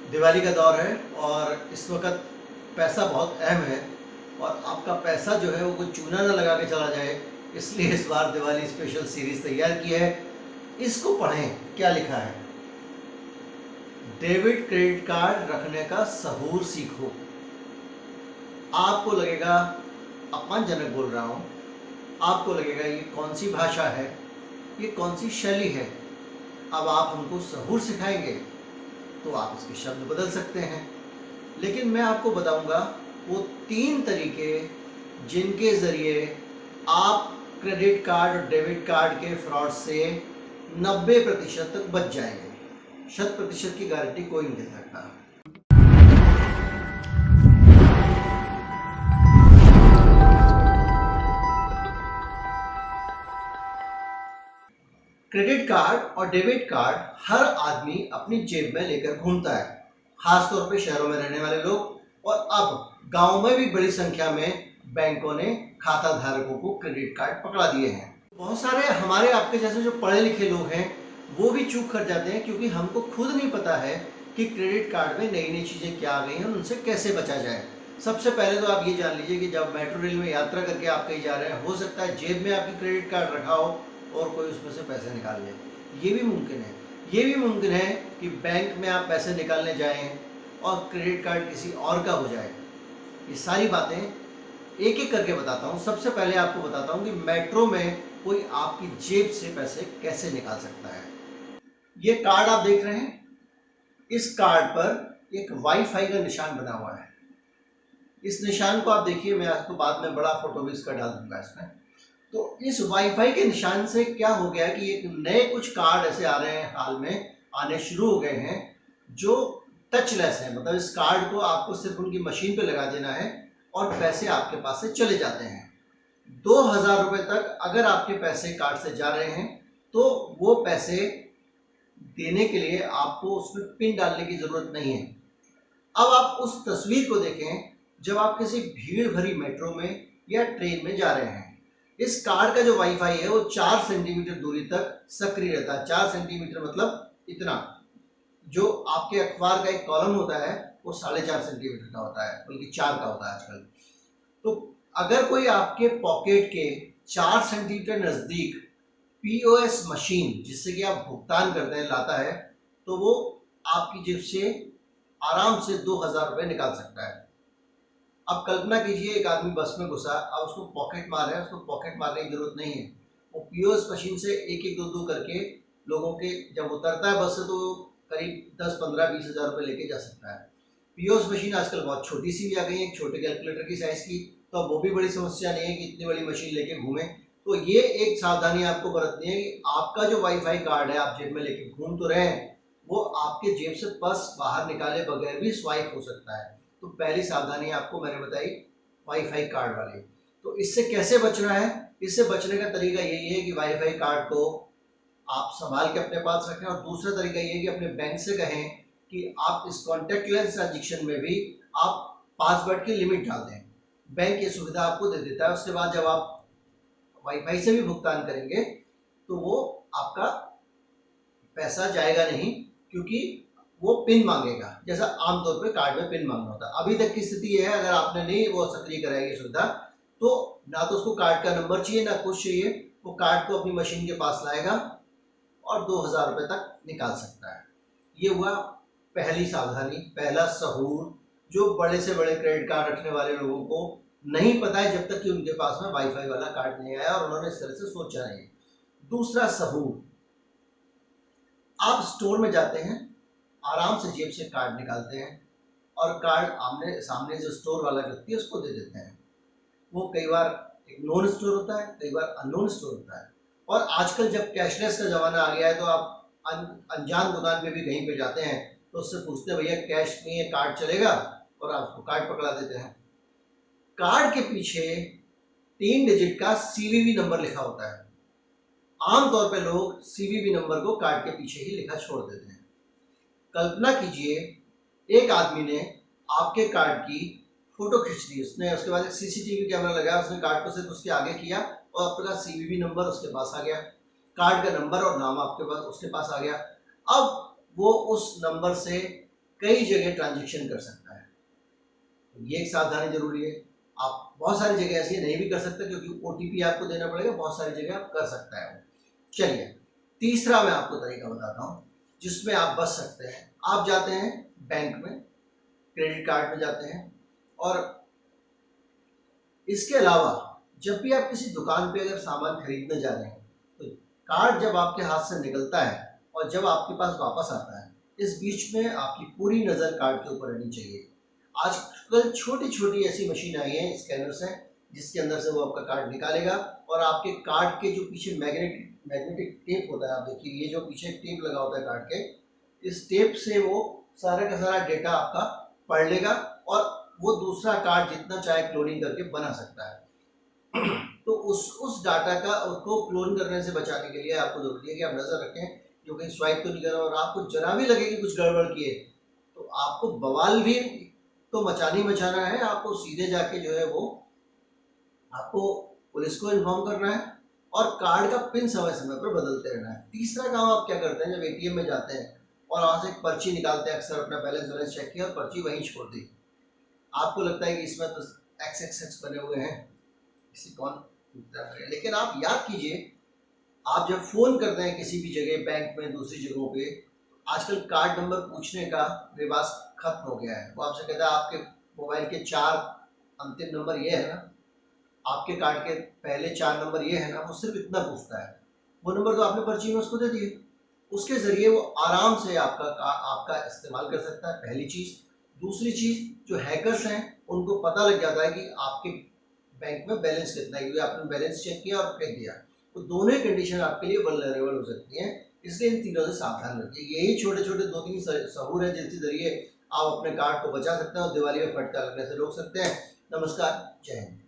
दिवाली का दौर है और इस वक्त पैसा बहुत अहम है और आपका पैसा जो है वो कोई चूना ना लगा के चला जाए, इसलिए इस बार दिवाली स्पेशल सीरीज तैयार की है। इसको पढ़ें, क्या लिखा है। डेबिट क्रेडिट कार्ड रखने का सहूर सीखो। आपको लगेगा अपमानजनक बोल रहा हूँ, आपको लगेगा ये कौन सी भाषा है, ये कौन सी शैली है। अब आप हमको सहूर सिखाएंगे तो आप इसके शब्द बदल सकते हैं, लेकिन मैं आपको बताऊंगा वो 3 तरीके जिनके ज़रिए आप क्रेडिट कार्ड और डेबिट कार्ड के फ्रॉड से 90% तक बच जाएंगे। 100% की गारंटी कोई नहीं दे सकता। क्रेडिट कार्ड और डेबिट कार्ड हर आदमी अपनी जेब में लेकर घूमता है, खासतौर पे शहरों में रहने वाले लोग। और अब गांव में भी बड़ी संख्या में बैंकों ने खाता धारकों को क्रेडिट कार्ड पकड़ा दिए हैं। बहुत सारे हमारे आपके जैसे जो पढ़े लिखे लोग हैं वो भी चूक कर जाते हैं, क्योंकि हमको खुद नहीं पता है कि क्रेडिट कार्ड में नई नई चीज़ें क्या आ गई हैं, उनसे कैसे बचा जाए। सबसे पहले तो आप ये जान लीजिए कि जब मेट्रो रेल में यात्रा करके आप कहीं जा रहे हैं, हो सकता है जेब में आपकी क्रेडिट कार्ड रखा हो और कोई उसमें से पैसे निकाल ले। ये भी मुमकिन है। ये भी मुमकिन है कि बैंक में आप पैसे निकालने जाएं और क्रेडिट कार्ड किसी और का हो जाए। ये सारी बातें एक एक करके बताता हूँ। सबसे पहले आपको बताता हूँ कि मेट्रो में कोई आपकी जेब से पैसे कैसे निकाल सकता है। ये कार्ड आप देख रहे हैं, इस कार्ड पर एक वाईफाई का निशान बना हुआ है। इस निशान को आप देखिए, मैं आपको बाद में बड़ा फोटो भी इसका डाल दूंगा इसमें। तो इस वाईफाई के निशान से क्या हो गया कि एक नए कुछ कार्ड ऐसे आ रहे हैं, हाल में आने शुरू हो गए हैं, जो टचलेस है। मतलब इस कार्ड को आपको सिर्फ उनकी मशीन पे लगा देना है और पैसे आपके पास से चले जाते हैं। 2000 रुपये तक अगर आपके पैसे कार्ड से जा रहे हैं तो वो पैसे देने के लिए आपको उसमें पिन डालने की ज़रूरत नहीं है। अब आप उस तस्वीर को देखें जब आप किसी भीड़ भरी मेट्रो में या ट्रेन में जा रहे हैं। इस कार्ड का जो वाईफाई है वो 4 सेंटीमीटर दूरी तक सक्रिय रहता है। 4 सेंटीमीटर मतलब इतना। जो आपके अखबार का एक कॉलम होता है वो 4.5 सेंटीमीटर का होता है, बल्कि 4 का होता है आजकल। तो अगर कोई आपके पॉकेट के 4 सेंटीमीटर नज़दीक पीओएस मशीन, जिससे कि आप भुगतान करते हैं, लाता है, तो वो आपकी जेब से आराम से 2000 रुपये निकाल सकता है। अब कल्पना कीजिए एक आदमी बस में घुसा, अब उसको पॉकेट मार है, उसको पॉकेट मारने की जरूरत नहीं है। वो पीओएस मशीन से एक एक दो दो करके लोगों के, जब उतरता है बस से तो करीब 10 15 20 हज़ार रुपये लेके जा सकता है। पीओएस मशीन आजकल बहुत छोटी सी भी आ गई है, एक छोटे कैलकुलेटर की साइज की, तो अब वो भी बड़ी समस्या नहीं है कि इतनी बड़ी मशीन लेके घूमें। तो ये एक सावधानी आपको बरतनी है कि आपका जो वाईफाई कार्ड है आप जेब में लेके घूम तो रहे हैं, वो आपके जेब से पर्स बाहर निकाले बगैर भी स्वाइप हो सकता है। तो पहली सावधानी आपको मैंने बताई वाईफाई कार्ड वाली। तो इससे कैसे बचना है? इससे बचने का तरीका यही है कि वाईफाई कार्ड को आप संभाल के अपने पास रखें, और दूसरा तरीका ये है कि अपने बैंक से कहें कि आप इस कॉन्टैक्टलेस ट्रांजेक्शन में भी आप पासवर्ड की लिमिट डाल दें। बैंक ये सुविधा आपको दे देता है। उसके बाद जब आप वाईफाई से भी भुगतान करेंगे तो वो आपका पैसा जाएगा नहीं, क्योंकि वो पिन मांगेगा, जैसा आमतौर पे कार्ड में पिन मांगना होता है। अभी तक की स्थिति ये है, अगर आपने नहीं वो सक्रिय कराई सुविधा, तो ना तो उसको कार्ड का नंबर चाहिए ना कुछ चाहिए, वो कार्ड को अपनी मशीन के पास लाएगा और 2000 रुपये तक निकाल सकता है। ये हुआ पहली सावधानी, पहला सहूर, जो बड़े से बड़े क्रेडिट कार्ड रखने वाले लोगों को नहीं पता है, जब तक कि उनके पास में वाईफाई वाला कार्ड नहीं आया और उन्होंने इस तरह से सोचा नहीं। दूसरा सहूर, आप स्टोर में जाते हैं, आराम से जेब से कार्ड निकालते हैं और कार्ड आमने सामने जो स्टोर वाला व्यक्ति है उसको दे देते हैं। वो कई बार एक नोन स्टोर होता है, कई बार अननोन स्टोर होता है। और आजकल जब कैशलेस का ज़माना आ गया है, तो आप अनजान दुकान पे भी कहीं पे जाते हैं तो उससे पूछते हैं, भैया कैश नहीं है, कार्ड चलेगा? और आप उसको कार्ड पकड़ा देते हैं। कार्ड के पीछे 3 डिजिट का सीवीवी नंबर लिखा होता है। आमतौर पे लोग सीवीवी नंबर को कार्ड के पीछे ही लिखा छोड़ देते हैं। कल्पना कीजिए एक आदमी ने आपके कार्ड की फोटो खींच ली, उसने उसके बाद एक सीसीटीवी कैमरा लगाया, उसने कार्ड को सिर्फ उसके आगे किया और आपका सीवीवी नंबर उसके पास आ गया, कार्ड का नंबर और नाम आपके पास उसके पास आ गया। अब वो उस नंबर से कई जगह ट्रांजेक्शन कर सकता है। तो ये एक सावधानी जरूरी है। आप बहुत सारी जगह ऐसी नहीं भी कर सकते क्योंकि ओटीपी आपको देना पड़ेगा, बहुत सारी जगह आप कर सकता है। चलिए तीसरा मैं आपको तरीका बताता हूँ जिसमें आप बच सकते हैं। आप जाते हैं बैंक में, क्रेडिट कार्ड में जाते हैं, और इसके अलावा जब भी आप किसी दुकान पे अगर सामान खरीदने जा रहे हैं तो कार्ड जब आपके हाथ से निकलता है और जब आपके पास वापस आता है, इस बीच में आपकी पूरी नज़र कार्ड के ऊपर रहनी चाहिए। आजकल छोटी छोटी ऐसी मशीन आई है, स्कैनर्स हैं, जिसके अंदर से वो आपका कार्ड निकालेगा और आपके कार्ड के जो पीछे मैग्नेटिक टेप होता है, आप देखिए ये जो पीछे टेप लगा होता है कार्ड के, इस टेप से वो सारा का सारा डेटा आपका पढ़ लेगा और वो दूसरा कार्ड जितना चाहे क्लोनिंग करके बना सकता है। तो उस डाटा का उसको क्लोन करने से बचाने के लिए आपको जरूरी है कि आप नजर रखें जो कहीं स्वाइप तो नहीं कर रहा, और आपको जरा भी लगे कि कुछ गड़बड़ किए तो आपको बवाल भी तो मचानी मचाना है, आपको सीधे जाके जो है वो आपको पुलिस को इन्फॉर्म करना है और कार्ड का पिन समय समय पर बदलते रहना है। तीसरा काम आप क्या करते हैं, जब एटीएम में जाते हैं और वहां से एक पर्ची निकालते हैं, अक्सर अपना बैलेंस चेक किया और पर्ची वहीं छोड़ दी, आपको लगता है कि इसमें तो एक्स एक्स एक्स बने हुए हैं, इसी कौन, लेकिन आप याद कीजिए, आप जब फोन करते हैं किसी भी जगह, बैंक में, दूसरी जगहों पे, आजकल कार्ड नंबर पूछने का रिवाज खत्म हो गया है। वो आपसे कहता है आपके मोबाइल के 4 अंतिम नंबर ये है ना, आपके कार्ड के पहले 4 नंबर ये है ना, वो सिर्फ इतना पूछता है। वो नंबर तो आपने पर्ची में उसको दे दिए, उसके जरिए वो आराम से आपका इस्तेमाल कर सकता है, पहली चीज। दूसरी चीज, जो हैकर्स हैं उनको पता लग जाता है कि आपके बैंक में बैलेंस कितना है, क्योंकि आपने बैलेंस चेक किया और फेंक दिया, तो दोनों ही कंडीशन आपके लिए वल्नरेबल हो सकती हैं। इसलिए इन तीनों से सावधान रखिए। यही छोटे छोटे 2-3 सहूर है जिसके जरिए आप अपने कार्ड को बचा सकते हैं और दिवाली में फटका लगने से रोक सकते हैं। नमस्कार, जय हिंद।